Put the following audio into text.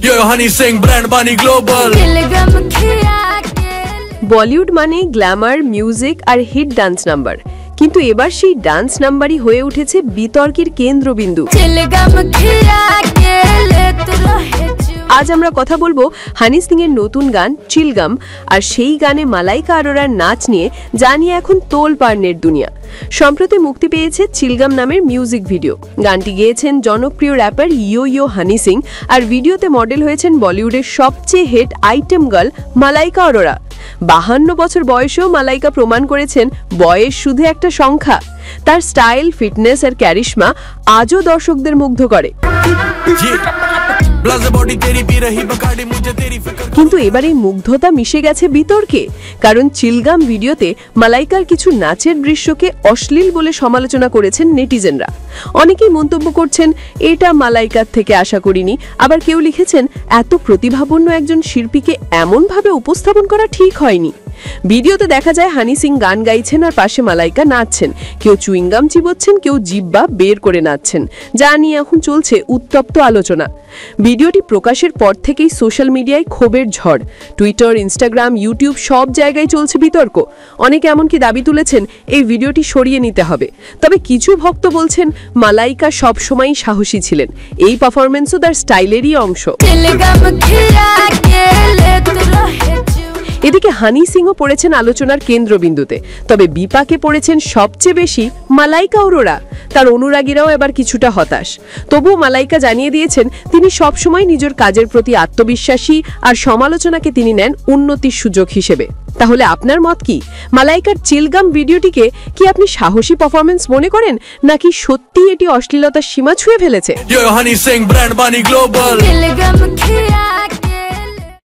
Honey Singh brand बानी global. Bollywood মানে Glamour, music আর hit dance number, কিন্তু এবার সেই ডান্স নাম্বারই হয়ে উঠেছে বিতর্কের কেন্দ্রবিন্দু। আজ আমরা কথা বলবো হানি সিং এর নতুন গান চিলগাম আর সেই গানে মালাইকা আরোরার নাচ নিয়ে, যা নিয়ে এখন তোলপাড়ের দুনিয়া। সম্প্রতি মুক্তি পেয়েছে চিলগাম নামের মিউজিক ভিডিও। গানটি গেয়েছেন জনপ্রিয় র্যাপার ইয়ো ইয়ো হানি সিং, আর ভিডিওতে মডেল হয়েছেন বলিউডের সবচেয়ে hit item girl Malaika Arora. 52 বছর বয়সেও মালাইকা প্রমাণ করেছেন বয়স শুধু একটা সংখ্যা। তার স্টাইল, ফিটনেস আর ক্যারিশমা আজও দর্শকদের মুগ্ধ করে। কিন্তু এবার এই মুগ্ধতা মিশে গেছে বিতর্কে, কারণ চিলগাম ভিডিওতে মালাইকার কিছু নাচের দৃশ্যকে অশ্লীল বলে সমালোচনা করেছেন নেটিজেনরা। অনেকেই মন্তব্য করছেন এটা মালাইকার থেকে আশা করিনি, আবার কেউ লিখেছেন এত প্রতিভাপন্ন একজন শিল্পীকে এমনভাবে উপস্থাপন করা ঠিক হয়নি। ভিডিওতে দেখা যায় হানি সিং গান গাইছেন আর পাশে মালাইকা নাচছেন, কেউ চুইংগাম চিবোচ্ছেন, কেউ জিব্বা বের করে নাচছেন, যা নিয়ে এখন চলছে উত্তপ্ত আলোচনা। ভিডিওটি প্রকাশের পর থেকেই সোশ্যাল মিডিয়ায় ক্ষোভের ঝড়। টুইটার, ইনস্টাগ্রাম, ইউটিউব সব জায়গায় চলছে বিতর্ক। অনেকে এমনকি দাবি তুলেছেন এই ভিডিওটি সরিয়ে নিতে হবে। তবে কিছু ভক্ত বলছেন মালাইকা সবসময়ই সাহসী ছিলেন, এই পারফরমেন্সও তার স্টাইলেরই অংশ। এদিকে হানি সিংও পড়েছেন আলোচনার কেন্দ্রবিন্দুতে, তবে বিপাকে পড়েছেন সবচেয়ে বেশি মালাইকা আরোরা। তার অনুরাগীরাও এবার কিছুটা হতাশ। তবুও মালাইকা জানিয়ে দিয়েছেন তিনি সবসময় নিজের কাজের প্রতি আত্মবিশ্বাসী, আর সমালোচনাকে তিনি নেন উন্নতির সুযোগ হিসেবে। তাহলে আপনার মত কি? মালাইকার চিলগাম ভিডিওটিকে কি আপনি সাহসী পারফরমেন্স মনে করেন, নাকি সত্যি এটি অশ্লীলতার সীমা ছুঁয়ে ফেলেছে?